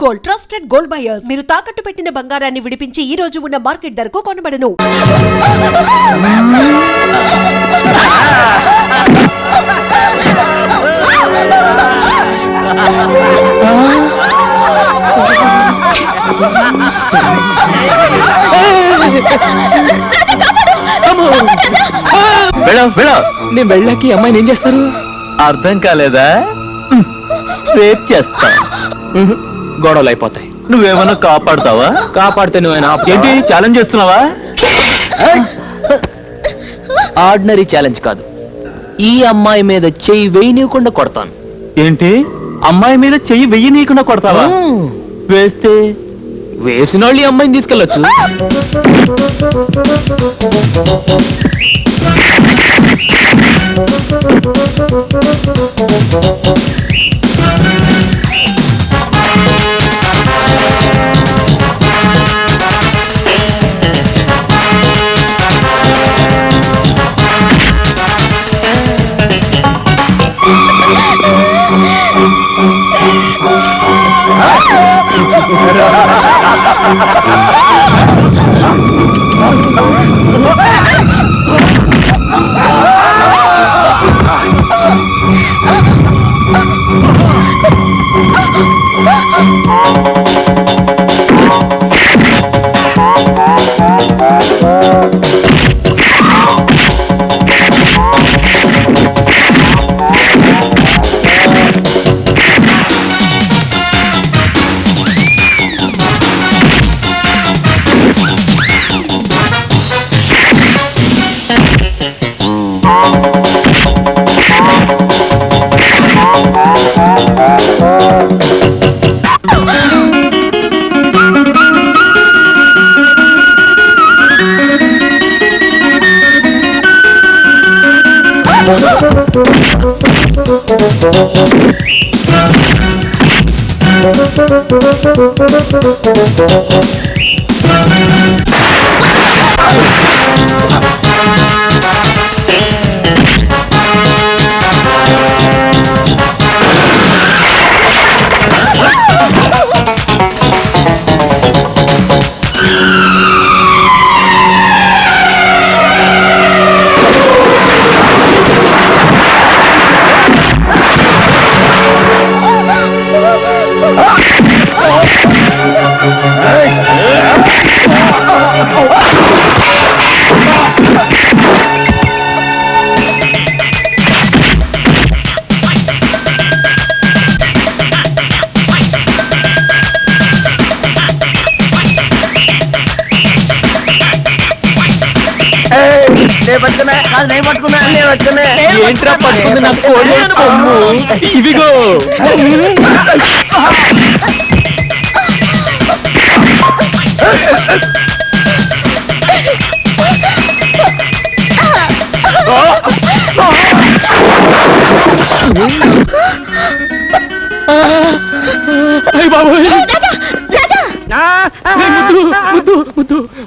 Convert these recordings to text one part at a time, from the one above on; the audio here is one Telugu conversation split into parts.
Gold, trusted gold buyers. మీరు తాకట్టు పెట్టిన బంగారాన్ని విడిపించి ఈ రోజు ఉన్న మార్కెట్ ధరకు కొనబడను. నేను వెళ్ళాకి అమ్మాయిని ఏం చేస్తారు? అర్థం కాలేదా? రేప్ చేస్తా. గొడవలు అయిపోతాయి. నువ్వేమన్నా కాపాడుతావా? కాపాడితే నువ్వేనా? ఏంటి ఛాలెంజ్ చేస్తున్నావా? ఆర్డినరీ ఛాలెంజ్ కాదు, ఈ అమ్మాయి మీద చెయ్యి వేయనీయకుండా కొడతాను. ఏంటి అమ్మాయి మీద చెయ్యి వెయ్యి నీకుండా కొడతావా? వేస్తే వేసిన వాళ్ళు ఈ అమ్మాయిని తీసుకెళ్ళొచ్చు. ఏంట్రా పట్టుకుంది నా కోడి కొమ్ము? ఇదిగో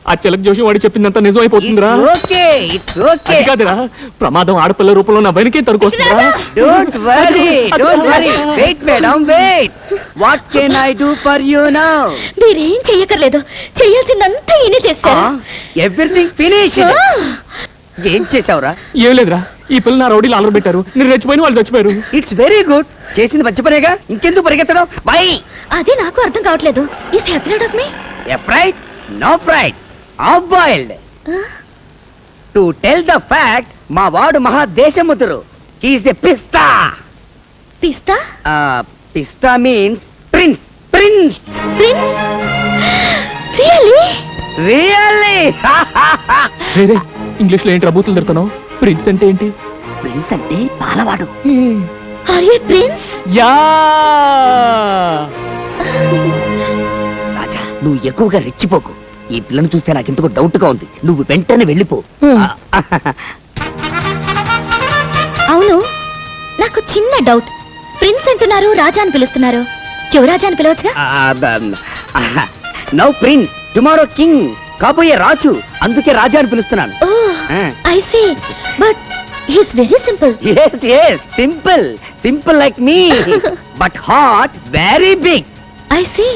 ఆ చిలక జోషి వాడి చెప్పిందంతా నిజం అయిపోతుందిరా. కాదురా, ప్రమాదం ఆడపిల్ల రూపంలో నా వెనకే తరుకొస్తుందిరా. మీరేం చెయ్యకర్లేదు, చెయ్యాల్సిందంతా ఈయనే చేశారు. Everything finish. ఏం చేసావురా? ఏం లేదురా, ఈ పిల్ల నా రౌడీలు ఆలర్ పెట్టారు. నేను రెచ్చిపోయిన వాళ్ళు చచ్చిపోయారు. It's very good. చేసింది మంచి పనేగా, ఇంకెందుకు పరిగెత్తడం? వై? అదే నాకు అర్థం కావట్లేదు. Is he afraid of me? Afraid? No fried, half boiled. To tell the fact, మా వాడు మహాదేశముతురు. హి ఇస్ ఎ పిస్తా. పిస్తా? పిస్తా means prince. Prince. Prince? Really? Really? English లో ఏంటి రబూతులు తిడుతున్నావు? ప్రిన్స్ అంటే ఏంటి? ప్రిన్స్ అంటే పాలవాడు. Are you prince? యా. రాజా, నువ్వు ఎక్కువగా రెచ్చిపోకు. ఈ పిల్లను చూస్తే నాకు ఎందుకో డౌట్ గా ఉంది. నువ్వు వెంటనే వెళ్ళిపో. అవును, నాకు చిన్న డౌట్. ప్రిన్స్ అంటున్నారు, రాజా అని పిలుస్తున్నారు. యువరాజా అని పిలవచ్చుగా? Now prince, tomorrow king. కాబోయే రాజు, అందుకే రాజా అని పిలుస్తున్నాను. I see, but he is very simple. yes simple. Simple like me, but heart very big. I see.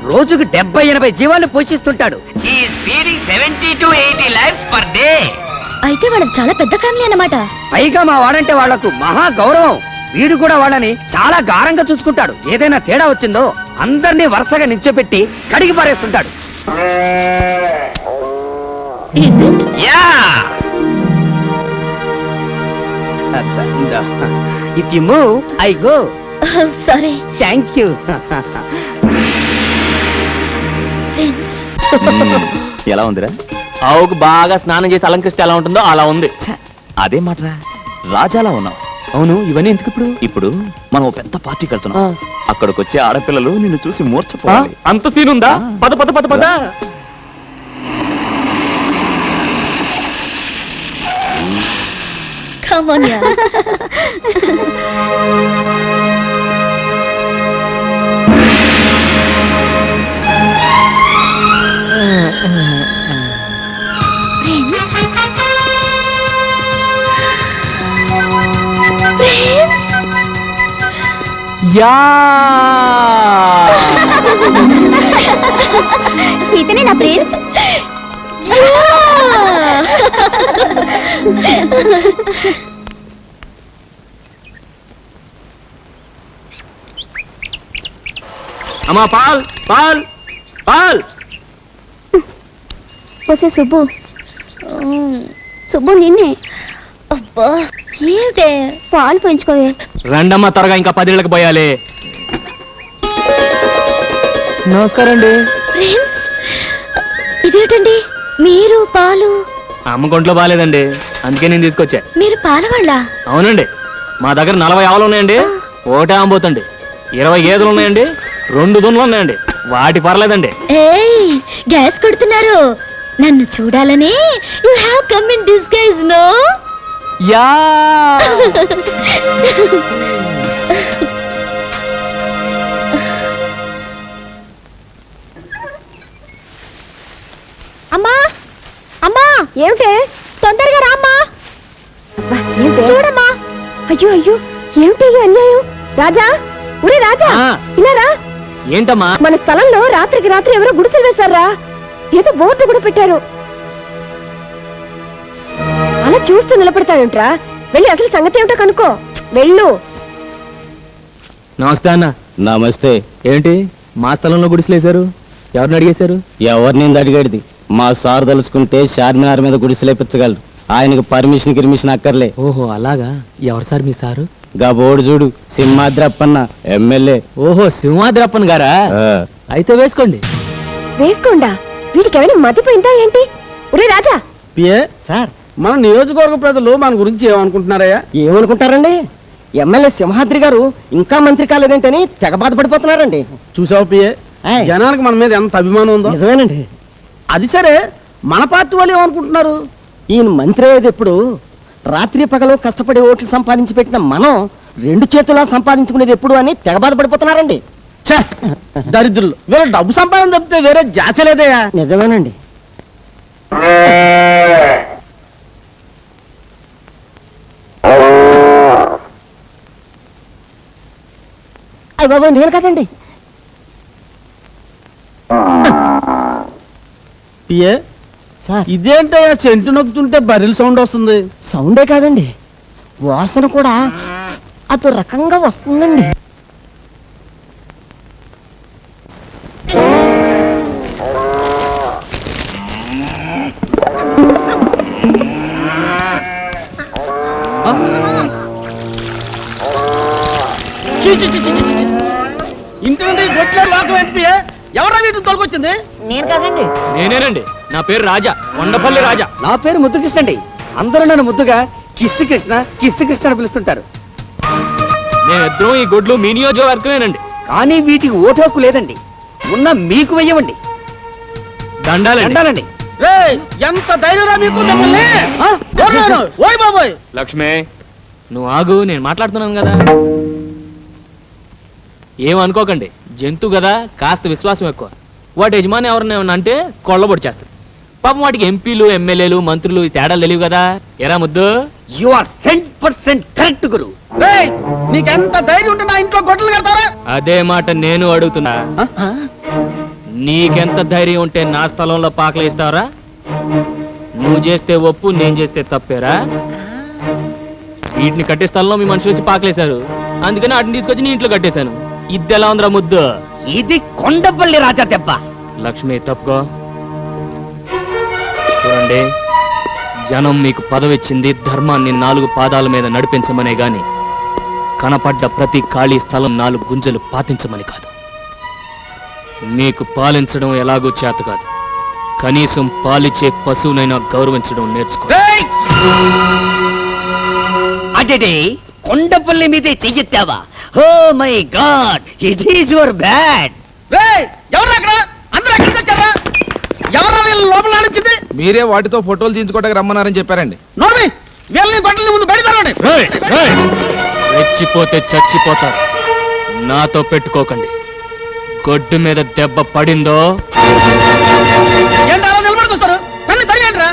రోజుకు 70-80 జీవాలు పోషిస్తుంటాడు. He is feeding 70 to 80 lives per day. అయితే వాళ్ళకి చాలా పెద్ద ఫ్యామిలీ అన్నమాట. పైగా మా వాడంటే వాళ్లకు మహా గౌరవం. వీడు కూడా వాళ్ళని చాలా గారంగా చూసుకుంటాడు. ఏదైనా తేడా వచ్చిందో అందరినీ వరుసగా నిల్చోపెట్టి కడిగి పారేస్తుంటాడు. Is it? Yeah if you move I go. Sorry thank you. Friends. ఎలా ఉందిరా? ఆవుకు బాగా స్నానం చేసి అలంకరిస్తే ఎలా ఉంటుందో అలా ఉంది. అదే మాటరా, రాజాలా ఉన్నావు. అవును, ఇవన్నీ ఎందుకు ఇప్పుడు? ఇప్పుడు మనం ఓ పెద్ద పార్టీకి వెళ్తున్నాం. ఆ. అక్కడికి వచ్చే ఆడపిల్లలు నిన్ను చూసి మూర్చపోవాలి. అంత సీన్ ఉందా? పద పద పద పద. Come on, yeah. Prince? Prince? Yeah ఇతనే నా ప్రిన్స్. అమ్మా పాల్ పాల్ పాల్. వసే సుబ్బు. సుబ్బు నిన్నే. అబ్బా ఏమిటే పాలు పెంచుకోవే. రండమ్మా త్వరగా, ఇంకా 10 ఏళ్ళకి పోయాలి. నమస్కారం అండి. ప్రిన్స్ ఇదేంటండి మీరు పాలు? అమ్మ కొంట్లో బాగాలేదండి, అందుకే నేను తీసుకొచ్చా. మీరు పాలవాళ్ళ? అవునండి, మా దగ్గర 40 ఆవులు ఉన్నాయండి, ఒకటే అమ్మబోతండి. 20 గేదెలు ఉన్నాయండి, 2 దున్నులు ఉన్నాయండి, వాటి పర్లేదండి. ఏయ్ గ్యాస్ కొడుతున్నారు. నన్ను చూడాలని you have come in disguise no. యా అమ్మా అమ్మా ఏమిటే తొందరగా రామ్మా. చూడమ్మా. అయ్యో అయ్యో ఏమిటి ఈ అన్యాయం. రాజా ఒరే రాజా ఆ. ఇలా రా. ఏంటమ్మా? మన స్థలంలో రాత్రికి రాత్రి ఎవరో గుడిసెలు వేశారా? ఏదో బోర్డు కూడా పెట్టారు. అలా చూస్తూ నిలబడతావేంట్రా? వెళ్ళి అసలు సంగతి ఏమిటో కనుక్కో. వెళ్ళు. నమస్తే అన్న. నమస్తే. ఏంటి మా స్థలంలో గుడిసెలేశారు? ఎవరిని అడిగేశారు? ఎవరిని అడిగేది? మా సార్ తలుచుకుంటే చార్మినార్ మీద గుడిసెలేపించగలరు. ఆయనకు పర్మిషన్ అక్కర్లే. ఓహో అలాగా. ఎవరు సార్ మీ సారు? గా బోర్డు చూడు, సింహాద్రప్పన్న ఎమ్మెల్యే. ఓహో సింహాద్రప్పన్ గారా? అయితే వేసుకోండి. వేసుకోండా? వీటికి ఏమైనా మతిపోయిందా ఏంటి? ఒరే రాజా. సార్, మన నియోజకవర్గ ప్రజలు మన గురించి ఏమనుకుంటున్నారయ్యా? ఏమనుకుంటారండి? ఎమ్మెల్యే సింహాద్రి గారు ఇంకా మంత్రి కాలేదేంటని తెగ బాధపడిపోతున్నారండి. చూసావు పిఏ, ఆయ్. జనానికి మన మీద ఎంత అభిమానం ఉందో. నిజమేనండి. అది సరే, మన పార్టీ వాళ్ళు ఏమనుకుంటున్నారు? ఈయన మంత్రి అయ్యేది ఎప్పుడు? రాత్రి పగలు కష్టపడి ఓట్లు సంపాదించి పెట్టిన మనం 2 చేతులా సంపాదించుకునేది ఎప్పుడు అని తెగ బాధపడిపోతున్నారండి. ఛే, దరిద్రులు. వేరే డబ్బు సంపాదన తప్పితే వేరే జాచలేదయ్యా. నిజమేనండి. అయ్య బాబు నేను కదండి. పిఏ, సార్ ఇదేంటయ్యా సెంటు నొక్కుతుంటే బరిల్ సౌండ్ వస్తుంది? సౌండే కాదండి, వాసన కూడా అదో రకంగా వస్తుందండి. ఇంటి నుండి గొట్ల లోకం ఏంటి? ఎవరా వీటిని తొలగొచ్చింది? నేను కాదండి. నేనేనండి. నా పేరు రాజా, కొండపల్లి రాజా. నా పేరు ముద్దుకృష్ణ అండి. అందరూ నన్ను ముద్దుగా కిస్సు కృష్ణ అని పిలుస్తుంటారు. మేమిద్దరం ఈ గొడ్లు మీ నియోజకవర్గమేనండి. కానీ వీటికి ఓటు హక్కు లేదండి. ఉన్న మీకు వెయ్యవండి. దండాలండి. దండాలండి. రేయ్, ఎంత ధైర్యరా మీకు మిమ్మల్ని? ఆ? ఓర్నాను, ఓయ్ బాబోయ్. లక్ష్మే నువ్వు ఆగు, నేను మాట్లాడుతున్నాను కదా. ఏమనుకోకండి, జంతువు కదా, కాస్త విశ్వాసం ఎక్కువ. వాటి యజమాని ఎవరిని ఏమన్నా అంటే కొళ్ళబొడి చేస్తుంది. పాపం వాటికి ఎంపీలు ఎమ్మెల్యేలు మంత్రులు ఈ తేడాలు తెలియవు కదా. ఎరా ముద్దు? యు ఆర్ సెంట్ 100% కరెక్ట్ గురు. రేయ్, నీకెంత ధైర్యం ఉంటే నా ఇంట్లో గొడ్డలు కడతారా? అదే మాట నేను అడుగుతున్నా. నీకెంత ధైర్యం ఉంటే నా స్థలంలో పాకలేస్తావరా? నువ్వు చేస్తే ఒప్పు, నేను చేస్తే తప్పేరా? వీటిని కట్టే స్థలంలో మీ మనుషులు వచ్చి పాకలేశారు, అందుకని వాటిని తీసుకొచ్చి నీ ఇంట్లో కట్టేశాను. ఇది ఎలా ఉందిరా ముద్దు? ఇది కొండపల్లి రాజా దెబ్బ. లక్ష్మి తప్పుకో. చూడండి, జనం మీకు పదవిచ్చింది ధర్మాన్ని 4 పాదాల మీద నడిపించమనే గాని కనపడ్డ ప్రతి ఖాళీ స్థలం 4 గుంజలు పాతించమని కాదు. మీకు పాలించడం ఎలాగూ చేత కాదు, కనీసం పాలిచ్చే పశువునైనా గౌరవించడం నేర్చుకో. రేయ్! అడే కొండపల్లి మీదే చెయ్యెత్తావా? Oh my god, it is your bad. రేయ్, ఎవరు అక్కడ? అందరూ ఎక్కడికి వచ్చారా? ఎవరా వీళ్ళు లోపల నడిచింది? మీరే వాటితో ఫోటోలు తీయించుకోవడానికి రమ్మన్నారని చెప్పారండి. నోర్మి, వీళ్ళని గొడ్డలి ముందు బయట తరవండి. రెచ్చిపోతే చచ్చిపోతారు, నాతో పెట్టుకోకండి. గొడ్డు మీద దెబ్బ పడిందో ఏంటి అలా నిలబడి చూస్తారు? తల్లి తరిగండి రా.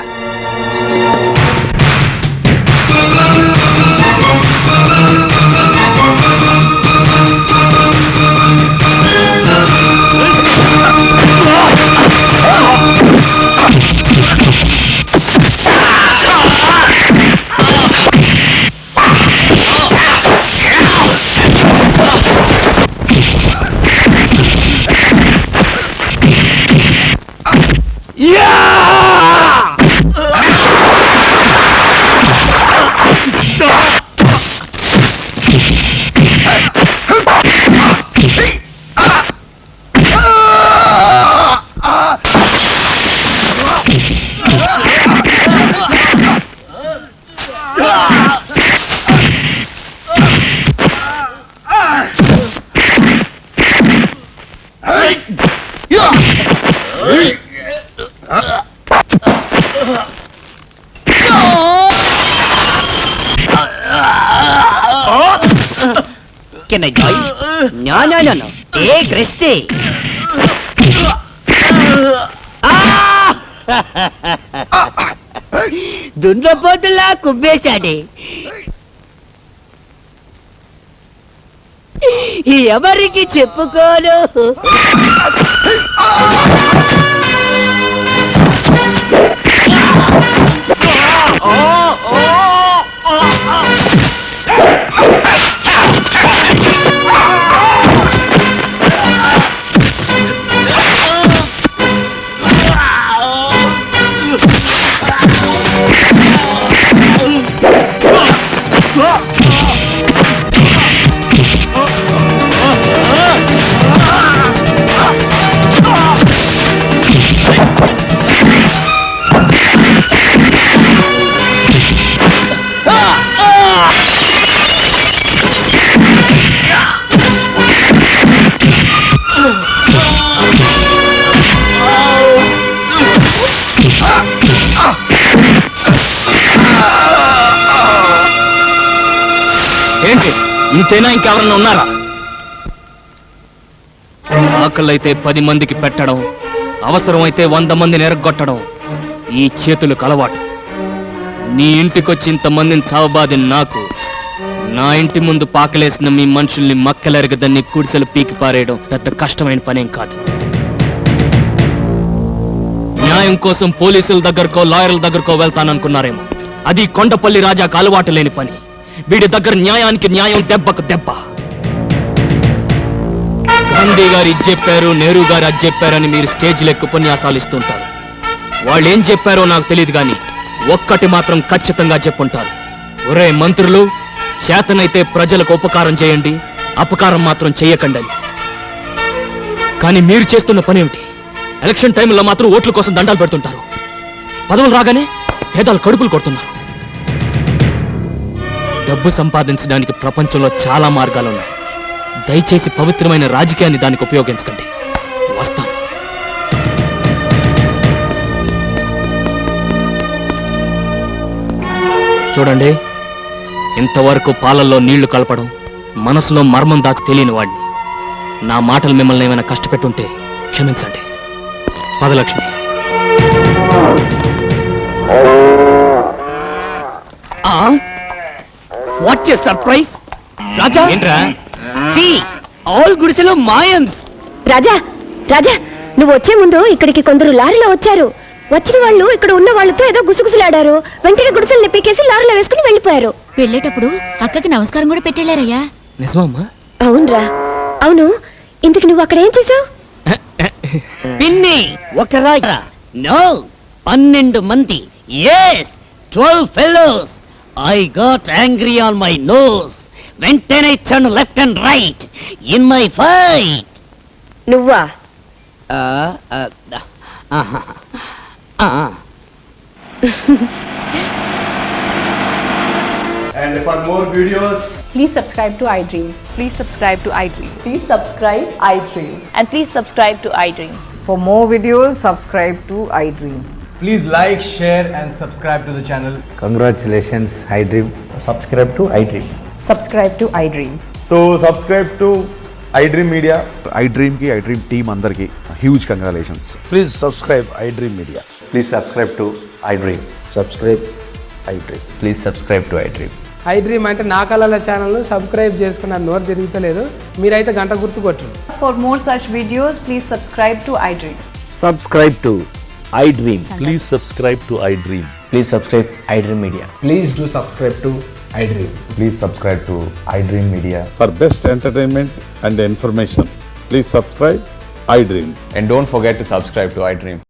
Can I join? No. Take rest. దున్నపోతులా కుబ్బేశాడే. ఎవరికి చెప్పుకోను. ఏంటి ఇంతేనా? ఇంకెవరన్నా ఉన్నారా? ఆకలైతే 10 మందికి పెట్టడం, అవసరమైతే 100 మందిని ఎరగొట్టడం ఈ చేతులకు అలవాటు. నీ ఇంటికొచ్చి ఇంతమందిని చావబాది నాకు, నా ఇంటి ముందు పాకలేసిన మీ మనుషుల్ని మక్కలెరగదని కుడిసెలు పీకి పారేయడం పెద్ద కష్టమైన పనేం కాదు. న్యాయం కోసం పోలీసుల దగ్గరకో లాయర్ల దగ్గరకో వెళ్తాననుకున్నారేమో, అది కొండపల్లి రాజాకు అలవాటు లేని పని. వీడి దగ్గర న్యాయానికి న్యాయం, దెబ్బకు దెబ్బ. గాంధీ గారు ఇది చెప్పారు, నెహ్రూ గారు అది చెప్పారని మీరు స్టేజ్లో ఎక్కువ ఉపన్యాసాలు ఇస్తుంటారు. వాళ్ళు ఏం చెప్పారో నాకు తెలియదు కానీ ఒక్కటి మాత్రం ఖచ్చితంగా చెప్పుంటారు. ఒరే మంత్రులు, చేతనైతే ప్రజలకు ఉపకారం చేయండి, అపకారం మాత్రం చెయ్యకండి అని. కానీ మీరు చేస్తున్న పని ఏమిటి? ఎలక్షన్ టైంలో మాత్రం ఓట్ల కోసం దండాలు పెడుతుంటారు. పదవులు రాగానే పేదలు కడుపులు కొడుతున్నారు. డబ్బు సంపాదించడానికి ప్రపంచంలో చాలా మార్గాలున్నాయి. దయచేసి పవిత్రమైన రాజకీయాన్ని దానికి ఉపయోగించకండి. వస్తాను. చూడండి, ఇంతవరకు పాలల్లో నీళ్లు కలపడం, మనసులో మర్మం దాచి తెలియని వాడిని. నా మాటలు మిమ్మల్ని ఏమైనా కష్టపెట్టుంటే క్షమించండి. పదలక్ష్మి. వాట్ ఎ సర్ప్రైజ్ రాజా ఏంట్రా సి ఆల్ గుడిసెలో మాయమ్స్. రాజా రాజా నువ్వు వచ్చే ముందు ఇక్కడికి కొందరు లారీలో వచ్చారు. వచ్చిన వాళ్ళు ఇక్కడ ఉన్న వాళ్ళతో ఏదో గుసగుసలాడారు. వెంటనే గుడిసెల్ని పీకేసి లారీలో వేసుకుని వెళ్ళిపోయారు. వెళ్ళేటప్పుడు అక్కకి నమస్కారం కూడా పెట్టేళ్ళారయ్యా. నిజమమ్మా? అవునరా. అవును, ఇంతకు నువ్వు అక్కడ ఏం చేసావు? పిన్ని ఒక రాజా నో 12 మంది yes 12 fellows. I got angry on my nose. వెంటనే ఇచ్చాను left and right in my fight. నువ్వా? And for more videos, Please subscribe to iDream. Please subscribe to iDream. Please subscribe iDream. And please subscribe to iDream. For more videos, subscribe to iDream. please like, share, and subscribe to the channel. Congratulations, iDream. Subscribe to iDream. Subscribe to iDream. So subscribe to iDream Media. iDream ki iDream team andarki huge congratulations. Please subscribe iDream Media. Please subscribe to iDream. Subscribe iDream. Please subscribe to iDream. iDream అంటే నా కళల ఛానల్ సబ్స్క్రైబ్ చేసుకున్న నోరు తిరుగుతలేదు. మీరైతే గంట గుర్తు కొట్టండి. For more such videos, please subscribe to iDream. Subscribe to iDream. Please subscribe to iDream. Please subscribe iDream media. Please do subscribe to iDream. Please subscribe to iDream Media. For best entertainment and information, please subscribe iDream. And don't forget to subscribe to iDream.